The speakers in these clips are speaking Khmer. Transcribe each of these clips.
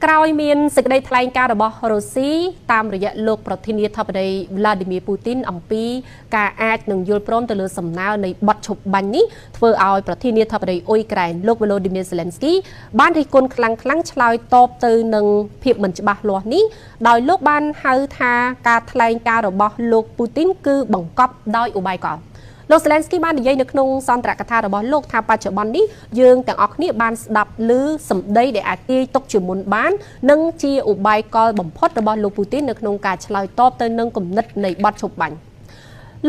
ក្រោយមានសេចក្តីថ្លែងការណ៍របស់រុស្ស៊ីតាមរយៈលោកប្រធានាធិបតី Vladimir Putin អំពីការអាចនឹងយល់ព្រមទៅលើសំណើនៃបទឈប់បាញ់នេះធ្វើឲ្យប្រធានាធិបតីអ៊ុយក្រែនលោក Volodymyr Zelensky បានរិះគន់ខ្លាំងៗឆ្លើយតបទៅនឹងភាពមិនច្បាស់លាស់នេះដោយលោកបានហៅថាការថ្លែងការណ៍របស់លោក Putin គឺបង្កប់ដោយឧបាយកលលោក Zelensky បាននិយាយនៅក្នុងសន្ទរកថារបស់លោកថាបច្ចុប្បន្ននេះយើងទាំងអស់គ្នាបានស្ដាប់ឮសម្ដីដែលអាចទាយទុកជាមុនបាននិងជាឧបាយកលបំផុតរបស់លោក Putin នៅក្នុងការឆ្លើយតបទៅនឹងគំនិតនៃបទឈប់បាញ់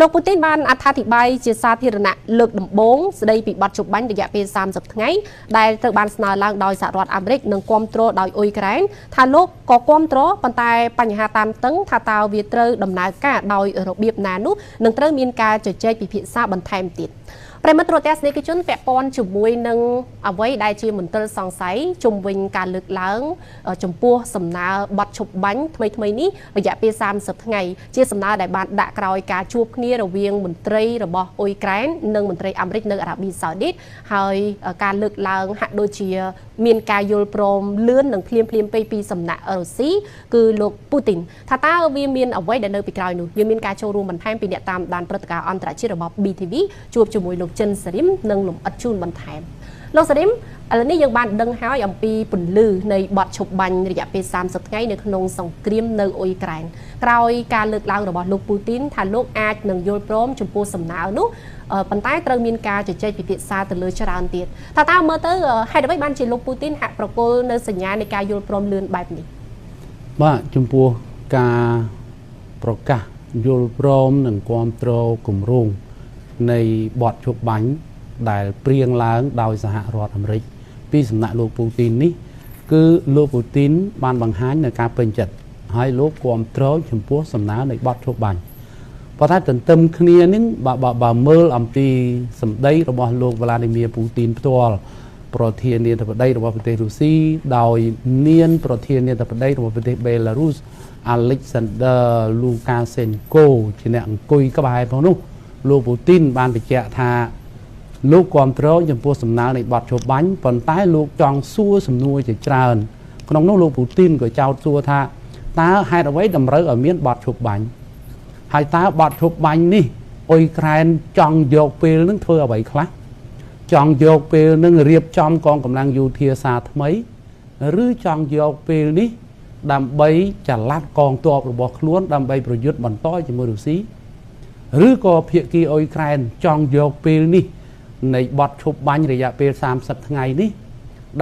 លោក Putin បានអត្ថាធិប្បាយជាសាធារណៈលើកដំបូងស្ដីពីបទឈប់បាញ់រយៈពេល30ថ្ងៃដែលត្រូវបានស្នើឡើងដោយសហរដ្ឋអាមេរិកនិងគាំទ្រដោយអ៊ុយក្រែនថាលោកក៏គាំទ្រប៉ុន្តែបញ្ហាតានតឹងថាតើវាត្រូវដំណើរការដោយរបៀបណានោះនឹងត្រូវមានការជជែកពិភាក្សាបន្ថែមទៀតប្រិមត្តទស្សនិកជនពាក់ព័ន្ធជាមួយនឹងអ្វីដែលជាមន្ទិលសង្ស័យជុំវិញការលើកឡើងចំពោះសំណើបទឈប់បាញ់ថ្មីនេះរយៈពេល30ថ្ងៃជាសំណើដែលបានដាក់ក្រោយការជួបគ្នារវាងមន្ត្រីរបស់អ៊ុយក្រែននិងមន្ត្រីអាមេរិកនៅអារ៉ាប៊ីសាអូឌីតហើយការលើកឡើងហាក់ដូចជាមានការយល់ព្រមលឿននិងភ្លាមពីសំណាក់រុស្ស៊ីគឺលោកពូទីនថាតើវាមានអ្វីដែលនៅពីក្រោយនោះវាមានការចូលរួមបន្ថែមពីអ្នកតាមដានព្រឹត្តិការណ៍អន្តរជាតិរបស់ BTV ជួបជាមួយលោកចិនសារីមនិងលំអិតជូនបន្ថែមលោកសារីមឥឡូវនេះយើងបានដឹងហើយអំពីពន្លឺនៃបទឈប់បាញ់រយៈពេល30ថ្ងៃនៅក្នុងសង្គ្រាមនៅអ៊ុយក្រែនក្រោយការលើកឡើងរបស់លោកពូទីនថាលោកអាចនឹងយល់ព្រមចំពោះសំណើនោះប៉ុន្តែត្រូវមានការជជែកពិភាក្សាទៅលើច្រើនទៀតថាតើមើលទៅហេតុអ្វីបានជាលោកពូទីនហាក់ប្រកល់នៅសញ្ញានៃការយល់ព្រមលឿនបែបនេះបាទចំពោះការប្រកាសយល់ព្រមនិងគាំទ្រគម្រោងនៃបទឈប់បាញ់ដែលព្រៀងឡើងដោយសហរដ្ឋអាមេរិកពីសំណាក់លោកពូទីននេះគឺលោកពូទីនបានបង្ហាញនៅការពេញចិត្តហើយលោកគាំទ្រចំពោះសំណើនៃបទឈប់បាញ់ប៉ុន្តែទន្ទឹមគ្នានេះបើមើលអំពីសម្ដីរបស់លោក Vladimir Putin ផ្ទាល់ប្រធានាធិបតីរបស់ប្រទេសរុស្ស៊ីដោយមានប្រធានាធិបតីរបស់ប្រទេស Belarus Alexander Lukashenko ជាអ្នកអង្គុយក្បែរផងនោះលោកពូទីនបានបញ្ជាក់ថាលោកគាំទ្រចំពោះសំណើនៃបទឈប់បាញ់ប៉ុន្តែលោកចង់សួរសំណួរជាច្រើនក្នុងនោះលោកពូទីនក៏ចោទសួរថាតើហេតុអ្វីតម្រូវឲ្យមានបទឈប់បាញ់ហើយតើបទឈប់បាញ់នេះអ៊ុយក្រែនចង់យកពេលនឹងធ្វើអ្វីខ្លះចង់យកពេលនឹងរៀបចំកងកម្លាំងយោធាសារថ្មីឬចង់យកពេលនេះដើម្បីចល័តកងទ័ពរបស់ខ្លួនដើម្បីប្រយុទ្ធបន្តជាមួយរុស្ស៊ីឬក៏ភាគីអ៊ុយក្រែនចង់យកពេលនេះនៃបទឈប់បាញ់រយៈពេល30ថ្ងៃនេះ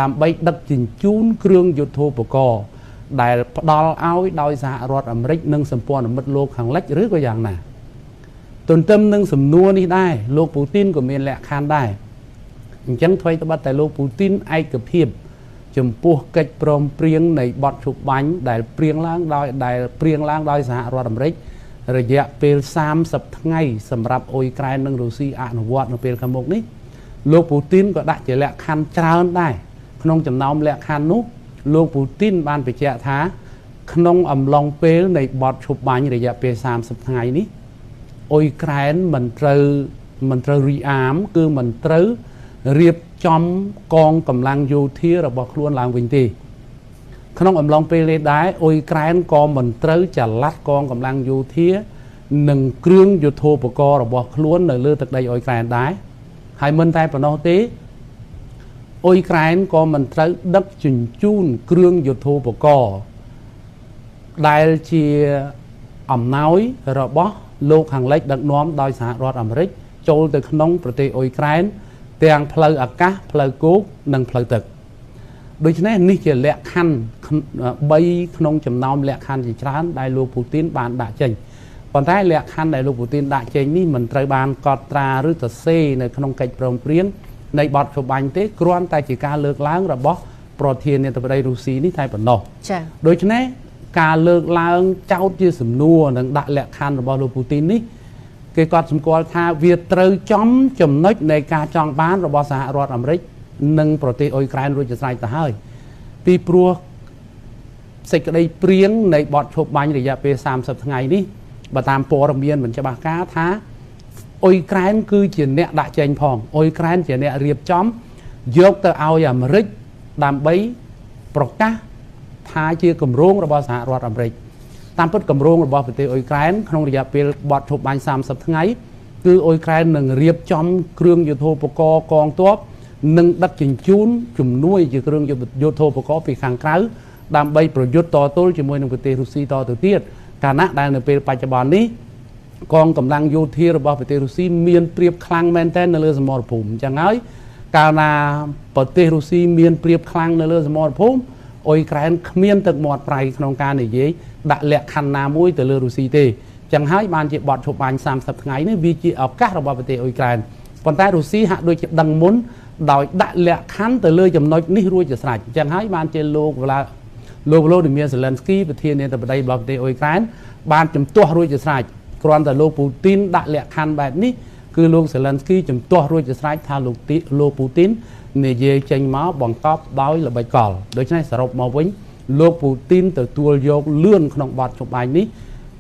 ដើម្បីដឹកជញ្ជូនគ្រឿងយុទ្ធោបករណ៍ដែលផ្ដល់ឲ្យដោយសហរដ្ឋអាមេរិកនិងសម្ព័ន្ធមិត្តលោកខាងលិចឬក៏យ៉ាងណាទន្ទឹមនឹងសំណួរនេះដែរលោកពូទីនក៏មានលក្ខខណ្ឌដែរអញ្ចឹងថ្មីត្បិតតែលោកពូទីនឯកភាពចំពោះកិច្ចព្រមព្រៀងនៃបទឈប់បាញ់ដែលព្រៀងឡើងដោយសហរដ្ឋអាមេរិករយៈពេល30ថ្ងៃសម្រាប់អ៊ុយក្រែននិងរុស្ស៊ីអនុវត្តនៅពេលខាងមុខនេះលោកពូទីនក៏ដាក់ជាលក្ខខណ្ឌច្រើនដែរក្នុងចំណោមលក្ខខណ្ឌនោះលោកពូទីនបានបញ្ជាក់ថាក្នុងអំឡុងពេលនៃបទឈប់បាញ់រយៈពេល30ថ្ងៃនេះអ៊ុយក្រែនមិនត្រូវរីអាមគឺមិនត្រូវរៀបចំកងកម្លាំងយោធារបស់ខ្លួនឡើងវិញទេក្នុងអំឡុងពេលនេះដែរអ៊ុយក្រែនក៏មិនត្រូវចល័តកងកម្លាំងយោធានិងគ្រឿងយុទ្ធោបករណ៍របស់ខ្លួននៅលើទឹកដីអ៊ុយក្រែនដែរហើយមិនតែប៉ុណ្ណោះទេអ៊ុយក្រែនក៏មិនត្រូវដឹកជញ្ជូនគ្រឿងយុទ្ធោបករណ៍ដែលជាអំណោយរបស់លោកខាងលិចដឹកនាំដោយសហរដ្ឋអាមេរិកចូលទៅក្នុងប្រទេសអ៊ុយក្រែនទាំងផ្លូវអាកាសផ្លូវគោកនិងផ្លូវទឹកដូច្នេះនេះជាលក្ខខណ្ឌ3ក្នុងចំណោមលក្ខខណ្ឌជាច្រើនដែលលោកពូទីនបានដាក់ចេញប៉ុន្តែលក្ខខណ្ឌដែលលោកពូទីនដាក់ចេញនេះមិនត្រូវបានកត់ត្រាឬសរសេរនៅក្នុងកិច្ចព្រមព្រៀងនៃបទឈប់បាញ់ទេគ្រាន់តែជាការលើកឡើងរបស់ប្រធានាធិបតីរុស្ស៊ីនេះតែប៉ុណ្ណោះចា៎ដូច្នេះការលើកឡើងចោទជាសំណួរនិងដាក់លក្ខខណ្ឌរបស់លោកពូទីននេះគេគាត់សម្គាល់ថាវាត្រូវចំចំណុចនៃការចង់បានរបស់សហរដ្ឋអាមេរិកនិងប្រទេសអ៊ុយក្រែនរួចជាស្រេចទៅហើយពីព្រោះសេចក្តីព្រៀងនៃបទឈប់បាញ់រយៈពេល30ថ្ងៃនេះបើតាមព័ត៌មានមិនច្បាស់ការថាអ៊ុយក្រែនគឺជាអ្នកដាក់ចេញផងអ៊ុយក្រែនជាអ្នករៀបចំយកទៅឲ្យអាមេរិកដើម្បីប្រកាស ថាជាគម្រោងរបស់សហរដ្ឋអាមេរិកតាមពិតគម្រោងរបស់ប្រទេសអ៊ុយក្រែនក្នុងរយៈពេលបទឈប់បាញ់30ថ្ងៃគឺអ៊ុយក្រែននឹងរៀបចំគ្រឿងយុទ្ធោបករណ៍កងទ័ពនិងដឹកជញ្ជូនជំនួយជាគ្រឿងយុទ្ធោបករណ៍ពីខាងក្រៅដើម្បីប្រយុទ្ធតទល់ជាមួយនឹងប្រទេសរុស្ស៊ីតទៅទៀតកាលណាដែលនៅពេលបច្ចុប្បន្ននេះកងកម្លាំងយោធារបស់ប្រទេសរុស្ស៊ីមានព្រៀបខ្លាំងមែនទែននៅលើសមរភូមិអញ្ចឹងហើយកាលណាប្រទេសរុស្ស៊ីមានព្រៀបខ្លាំងនៅលើសមរភូមិអ៊ុយក្រែនគ្មានទឹកមាត់ប្រៃក្នុងការនិយាយដាក់លក្ខខណ្ឌណាមួយទៅលើរុស្ស៊ីទេអញ្ចឹងហើយបានជាបទឈប់បាញ់30ថ្ងៃនេះវាជាឱកាសរបស់ប្រទេសអ៊ុយក្រែនប៉ុន្តែរុស្ស៊ីហាក់ដូចជាដឹងមុនដោយដាក់លក្ខខណ្ឌទៅលើចំណុចនេះរួចជាស្រេចអញ្ចឹងហើយបានជាលោកVolodymyr Zelensky ប្រធានាធិបតីរបស់ប្រទេសអ៊ុយក្រែនបានជំទាស់រួចជាស្រេចគ្រាន់តែលោកពូទីនដាក់លក្ខខណ្ឌបែបនេះគឺលោក Zelensky ជំទាស់រួចជាស្រេចថាលោកពូទីននិយាយចេញមកបង្កប់ដោយល្បិចកលដូច្នេះសរុបមកវិញលោកពូទីនទទួលយកលឿនក្នុងបទជប់បាញ់នេះ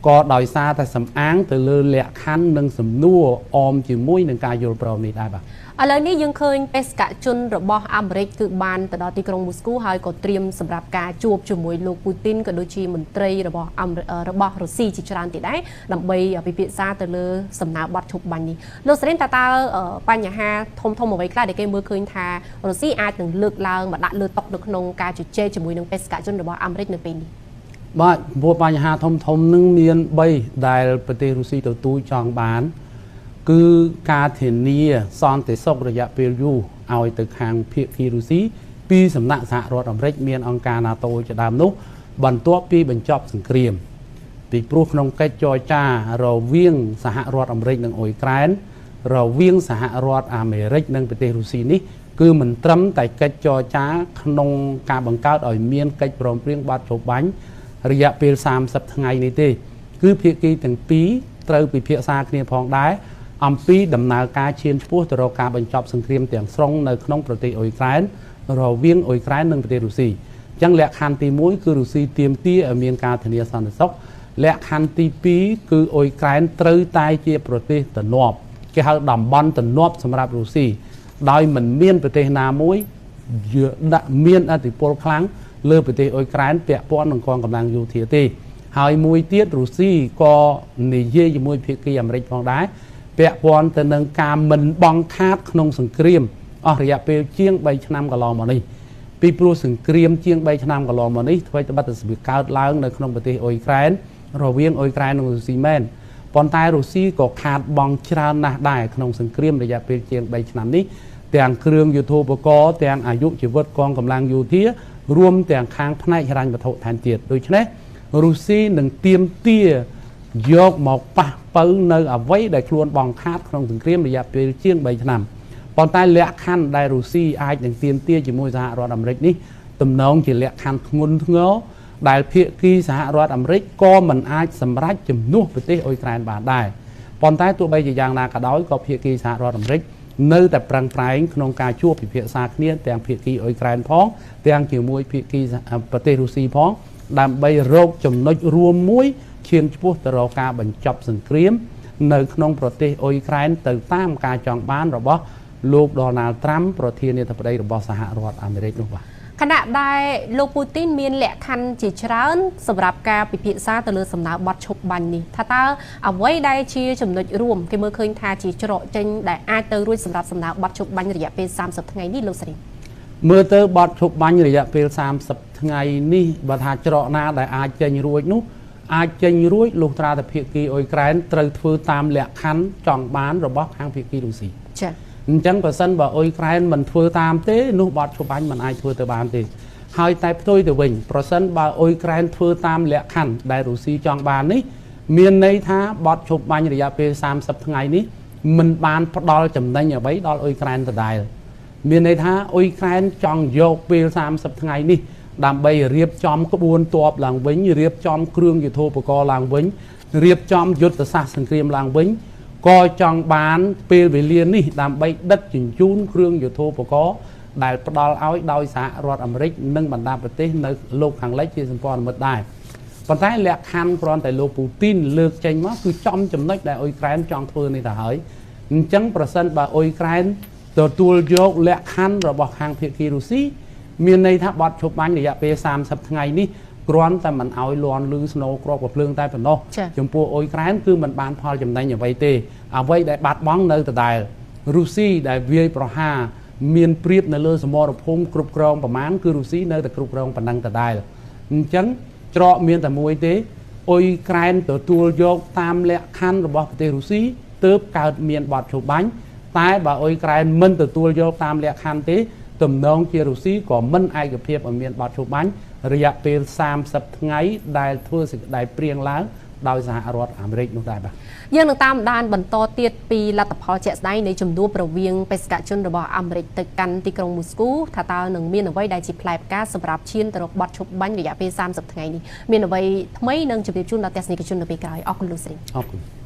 ក៏ដោយសារតែសំអាងទៅលើលក្ខខណ្ឌនិងសំណួរអមជាមួយនឹងការយល់ព្រមនេះដែរបាទឥឡូវនេះយើងឃើញបេសកជនរបស់អាមេរិកគឺបានទៅដល់ទីក្រុងមូស្គូហើយក៏ត្រៀមសម្រាប់ការជួបជាមួយលោកពូទីនក៏ដូចជាមន្ត្រីរបស់រុស្ស៊ីជាច្រើនទៀតដែរដើម្បីពិភាក្សាទៅលើសំណើបទឈប់បាញ់នេះលោកសេរីតើបញ្ហាធំអ្វីខ្លះដែលគេមើលឃើញថារុស្ស៊ីអាចនឹងលើកឡើងមកដាក់លើតុនៅក្នុងការជជែកជាមួយនឹងបេសកជនរបស់អាមេរិកនៅពេលនេះបាទព្រោះបញ្ហាធំនឹងមាន3ដែលប្រទេសរុស្ស៊ីទទួលចង់បានគឺការធានាសន្តិសុខរយៈពេលយូរឲ្យទៅខាងភាគីរុស្ស៊ីពីសំណាក់សហរដ្ឋអាមេរិកមានអង្គការ NATO ជាដើមនោះបន្ទាប់ពីបញ្ចប់សង្គ្រាមពីព្រោះក្នុងកិច្ចចរចារវាងសហរដ្ឋអាមេរិកនិងអ៊ុយក្រែនរវាងសហរដ្ឋអាមេរិកនិងប្រទេសរុស្ស៊ីនេះគឺមិនត្រឹមតែកិច្ចចរចាក្នុងការបង្កើតឲ្យមានកិច្ចព្រមព្រៀងបទឈប់បាញ់រយៈពេល30ថ្ងៃនេះទេគឺភាគីទាំងពីរត្រូវពិភាក្សាគ្នាផងដែរអំពីដំណើរការឈានឆ្ពោះទៅរកការបញ្ចប់សង្គ្រាមទាំងស្រុងនៅក្នុងប្រទេសអ៊ុយក្រែនរវាងអ៊ុយក្រែននិងប្រទេសរុស្ស៊ីអញ្ចឹងលក្ខខណ្ឌទី1គឺរុស្ស៊ីទាមទារឲ្យមានការធានាសន្តិសុខលក្ខខណ្ឌទី2គឺអ៊ុយក្រែនត្រូវតែជាប្រទេសទំនាប់គេហៅតំបន់ទំនាប់សម្រាប់រុស្ស៊ីដោយមិនមានប្រទេសណាមួយមានឥទ្ធិពលខ្លាំងលើប្រទេសអ៊ុយក្រែនពាក់ព័ន្ធនឹងកងកម្លាំងយោធាទេហើយមួយទៀតរុស្ស៊ីក៏និយាយជាមួយភាគីអាមេរិកផងដែរពាក់ព័ន្ធទៅនឹងការមិនបង់ខាតក្នុងសង្គ្រាមអស់រយៈពេលជាង3ឆ្នាំកន្លងមកនេះពីព្រោះសង្គ្រាមជាង3ឆ្នាំកន្លងមកនេះធ្វើឲ្យបាត់ទៅកើតឡើងនៅក្នុងប្រទេសអ៊ុយក្រែនរវាងអ៊ុយក្រែននិងរុស្ស៊ីមែនប៉ុន្តែរុស្ស៊ីក៏ខាតបង់ច្រើនណាស់ដែរក្នុងសង្គ្រាមរយៈពេលជាង3ឆ្នាំនេះទាំងគ្រឿងយុទ្ធោបករណ៍ទាំងអាយុជីវិតកងកម្លាំងយោធារួមទាំងខាងផ្នែកហិរញ្ញវត្ថុថែមទៀតដូច្នេះរុស្ស៊ីនឹងទាមទារយកមកប៉ះប៉ូវនៅអ្វីដែលខ្លួនបងខាតក្នុងសង្គ្រាមរយៈពេលជាង3ឆ្នាំប៉ុន្តែលក្ខខណ្ឌដែលរុស្ស៊ីអាចនឹងទាមទារជាមួយសហរដ្ឋអាមេរិកនេះទំនងជាលក្ខខណ្ឌធ្ងន់ធ្ងរដែលភាគីសហរដ្ឋអាមេរិកក៏មិនអាចសម្រេចជំនួសប្រទេសអ៊ុយក្រែនបានដែរប៉ុន្តែទោះបីជាយ៉ាងណាក៏ដោយក៏ភាគីសហរដ្ឋអាមេរិកនៅតែប្រឹងប្រែងក្នុងការជួបពិភាក្សាគ្នាទាំងភាគីអ៊ុយក្រែនផងទាំងជាមួយភាគីប្រទេសរុស្ស៊ីផងដើម្បីរកចំណុចរួមមួយឈានឆ្ពោះទៅរកការបញ្ចប់សង្គ្រាមនៅក្នុងប្រទេសអ៊ុយក្រែនទៅតាមការចង់បានរបស់លោក Donald Trump ប្រធានាធិបតីរបស់សហរដ្ឋអាមេរិកនោះបាទខណៈដែលលោកពូទីនមានលក្ខខណ្ឌជាច្រើនសម្រាប់ការពិភាក្សាទៅលើសំណើបទឈប់បាញ់នេះថាតើអ្វីដែលជាចំណុចរួមគេមើលឃើញថាជាច្រកចេញដែលអាចទៅរួចសម្រាប់សំណើបទឈប់បាញ់រយៈពេល30ថ្ងៃនេះលោកសេរីមើលទៅបទឈប់បាញ់រយៈពេល30ថ្ងៃនេះបើថាច្រកណាដែលអាចចេញរួចនោះអាចចេញរួចលុះត្រាតែភាគីអ៊ុយក្រែនត្រូវធ្វើតាមលក្ខខណ្ឌចង់បានរបស់ខាងភាគីរុស្ស៊ីចា៎អញ្ចឹងបើសិនបើអ៊ុយក្រែនមិនធ្វើតាមទេនោះបទឈប់បាញ់មិនអាចធ្វើទៅបានទេហើយតែផ្ទុយទៅវិញប្រសិនបើអ៊ុយក្រែនធ្វើតាមលក្ខខណ្ឌដែលរុស្ស៊ីចង់បាននេះមានន័យថាបទឈប់បាញ់រយៈពេល30ថ្ងៃនេះមិនបានផ្ដល់ចំណេញអ្វីដល់អ៊ុយក្រែនដដែលមានន័យថាអ៊ុយក្រែនចង់យកពេល30ថ្ងៃនេះដើម្បីរៀបចំក្បួនទ័ពឡើងវិញរៀបចំគ្រឿងយុទ្ធោបករណ៍ឡើងវិញរៀបចំយុទ្ធសាស្ត្រសង្គ្រាមឡើងវិញក៏ចង់បានពេលវេលានេះដើម្បីដឹកជញ្ជូនគ្រឿងយុទ្ធោបករណ៍ដែលផ្ដល់ឲ្យដោយសហរដ្ឋអាមេរិកនិងបណ្ដាប្រទេសនៅលោកខាងលិចជាសម្ព័ន្ធមិត្តដែរប៉ុន្តែលក្ខខណ្ឌគ្រាន់តែលោកពូទីនលើកចេញមកគឺចំចំណុចដែលអ៊ុយក្រែនចង់ធ្វើនេះទៅហើយអញ្ចឹងប្រសិនបើអ៊ុយក្រែនទទួលយកលក្ខខណ្ឌរបស់ខាងភាគីរុស្ស៊ី មានន័យថាបត់ឈប់បាញ់រយៈពេល30ថ្ងៃនេះគ្រាន់តែមិនឲ្យលន់ឬស្នូក្របកភ្លើងតែប៉ុណ្ណោះចំពោះអ៊ុយក្រែនគឺមិនបានផលចំណេញអ្វីទេអ្វីដែលបាត់បង់នៅដដែលរុស្ស៊ីដែលវាយប្រហារមានព្រៀបនៅលើសមរភូមិគ្រប់គ្រងប្រមាណគឺរុស្ស៊ីនៅតែគ្រប់គ្រងប៉ុណ្ណឹងដដែលអញ្ចឹងច្រកមានតែមួយទេអ៊ុយក្រែនទទួលយកតាមលក្ខខណ្ឌរបស់ប្រទេសរុស្ស៊ីទើបកើតមានបទឈប់បាញ់តែបើអ៊ុយក្រែនមិនទទួលយកតាមលក្ខខណ្ឌទេទំនងជារុស្ស៊ីក៏មិនឯកភាពឲ្យមានបទឈប់បាញ់រយៈពេល30ថ្ងៃដែលធ្វើសេចក្តីព្រៀងឡើងដោយសហរដ្ឋអាមេរិកនោះដែរបាទយើងនឹងតាមដានបន្តទៀតពីលទ្ធផលជាក់ស្ដែងនៃជំនួបរវាងបេសកជនរបស់អាមេរិកទៅកាន់ទីក្រុងមូស្គូថាតើនឹងមានអ្វីដែលជាផ្លែផ្កាសម្រាប់ឈានទៅរកបទឈប់បាញ់រយៈពេល30ថ្ងៃនេះមានអ្វីថ្មីនឹងជម្រាបជូនដល់ទស្សនិកជននៅពេលក្រោយអរគុណលោកស្រីអរគុណ